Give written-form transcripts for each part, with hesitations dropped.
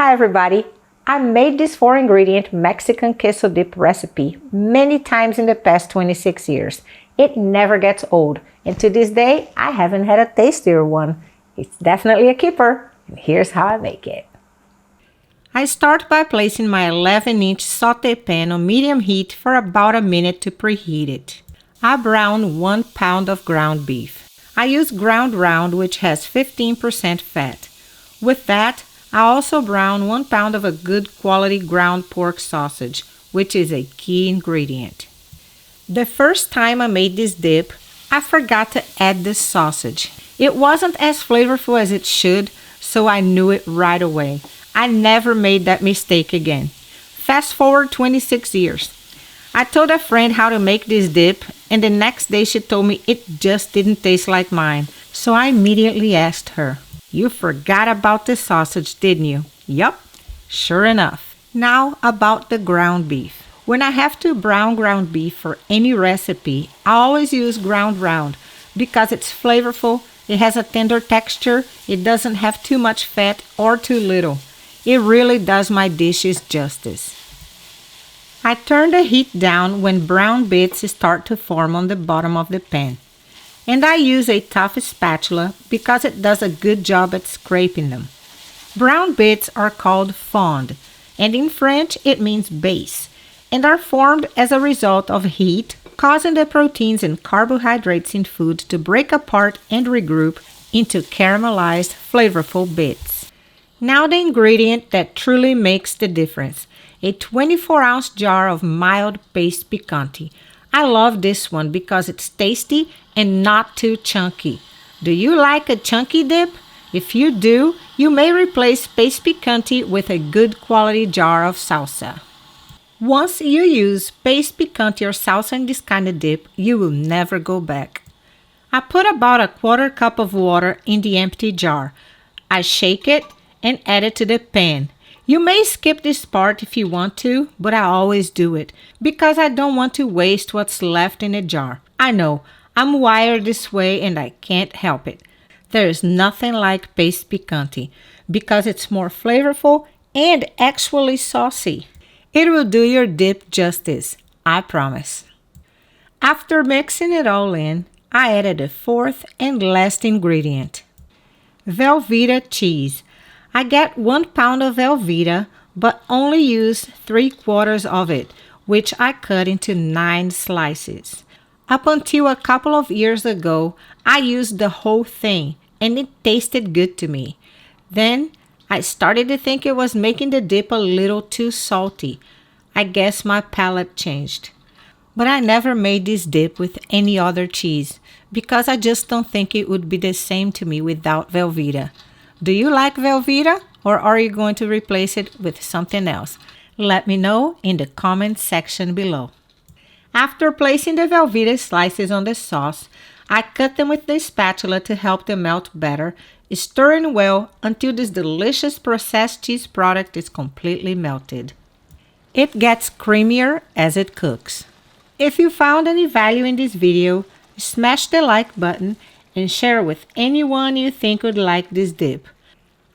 Hi everybody! I made this 4-ingredient Mexican queso dip recipe many times in the past 26 years. It never gets old, and to this day I haven't had a tastier one. It's definitely a keeper, and here's how I make it. I start by placing my 11-inch sauté pan on medium heat for about a minute to preheat it. I brown 1 pound of ground beef. I use ground round, which has 15% fat. With that, I also brown 1 pound of a good quality ground pork sausage, which is a key ingredient. The first time I made this dip, I forgot to add the sausage. It wasn't as flavorful as it should, so I knew it right away. I never made that mistake again. Fast forward 26 years. I told a friend how to make this dip, and the next day she told me it just didn't taste like mine. So I immediately asked her, "You forgot about the sausage, didn't you?" "Yup, sure enough." Now about the ground beef. When I have to brown ground beef for any recipe, I always use ground round because it's flavorful, it has a tender texture, it doesn't have too much fat or too little. It really does my dishes justice. I turn the heat down when brown bits start to form on the bottom of the pan. And I use a tough spatula because it does a good job at scraping them. Brown bits are called fond, and in French it means base, and are formed as a result of heat, causing the proteins and carbohydrates in food to break apart and regroup into caramelized, flavorful bits. Now the ingredient that truly makes the difference, a 24-ounce jar of mild paste picante. I love this one because it's tasty and not too chunky. Do you like a chunky dip? If you do, you may replace paste picante with a good quality jar of salsa. Once you use paste picante or salsa in this kind of dip, you will never go back. I put about a 1/4 cup of water in the empty jar. I shake it and add it to the pan. You may skip this part if you want to, but I always do it because I don't want to waste what's left in a jar. I know, I'm wired this way and I can't help it. There is nothing like paste picante because it's more flavorful and actually saucy. It will do your dip justice, I promise. After mixing it all in, I added the 4th and last ingredient, Velveeta cheese. I get 1 pound of Velveeta, but only use 3/4 of it, which I cut into 9 slices. Up until a couple of years ago, I used the whole thing, and it tasted good to me. Then, I started to think it was making the dip a little too salty. I guess my palate changed. But I never made this dip with any other cheese, because I just don't think it would be the same to me without Velveeta. Do you like Velveeta, or are you going to replace it with something else? Let me know in the comments section below. After placing the Velveeta slices on the sauce, I cut them with the spatula to help them melt better, stirring well until this delicious processed cheese product is completely melted. It gets creamier as it cooks. If you found any value in this video, smash the like button and share with anyone you think would like this dip.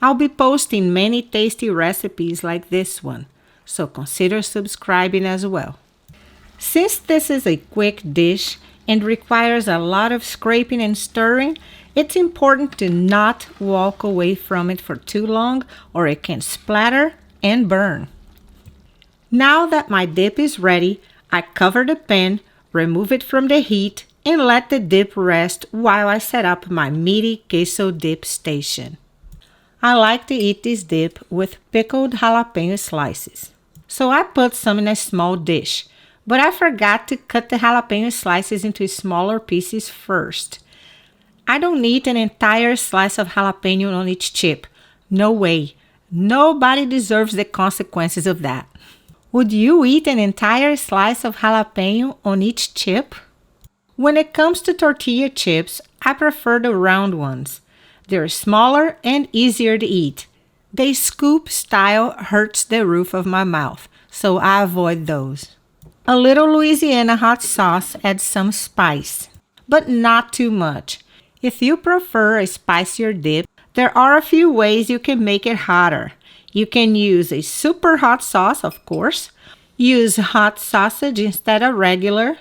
I'll be posting many tasty recipes like this one, so consider subscribing as well. Since this is a quick dish and requires a lot of scraping and stirring, it's important to not walk away from it for too long or it can splatter and burn. Now that my dip is ready, I cover the pan, remove it from the heat, and let the dip rest while I set up my Meaty Queso Dip station. I like to eat this dip with pickled jalapeno slices. So I put some in a small dish, but I forgot to cut the jalapeno slices into smaller pieces first. I don't need an entire slice of jalapeno on each chip. No way. Nobody deserves the consequences of that. Would you eat an entire slice of jalapeno on each chip? When it comes to tortilla chips, I prefer the round ones. They're smaller and easier to eat. The scoop style hurts the roof of my mouth, so I avoid those. A little Louisiana hot sauce adds some spice, but not too much. If you prefer a spicier dip, There are a few ways you can make it hotter. You can use a super hot sauce, of course. Use hot sausage instead of regular,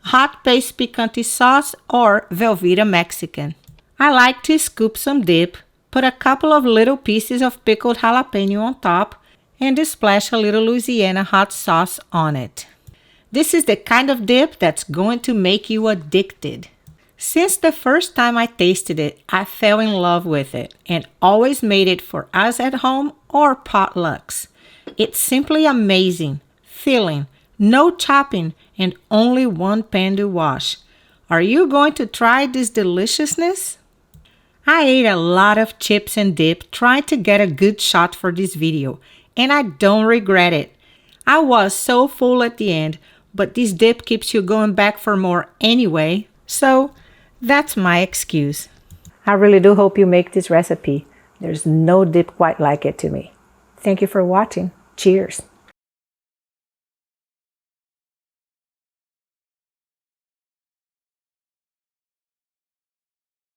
hot paste picante sauce, or Velveeta Mexican. I like to scoop some dip, put a couple of little pieces of pickled jalapeno on top, and splash a little Louisiana hot sauce on it. This is the kind of dip that's going to make you addicted. Since the first time I tasted it, I fell in love with it and always made it for us at home or potlucks. It's simply amazing, filling, no chopping, and only one pan to wash. Are you going to try this deliciousness? I ate a lot of chips and dip trying to get a good shot for this video, and I don't regret it. I was so full at the end, but this dip keeps you going back for more anyway, so that's my excuse. I really do hope you make this recipe. There's no dip quite like it to me. Thank you for watching. Cheers.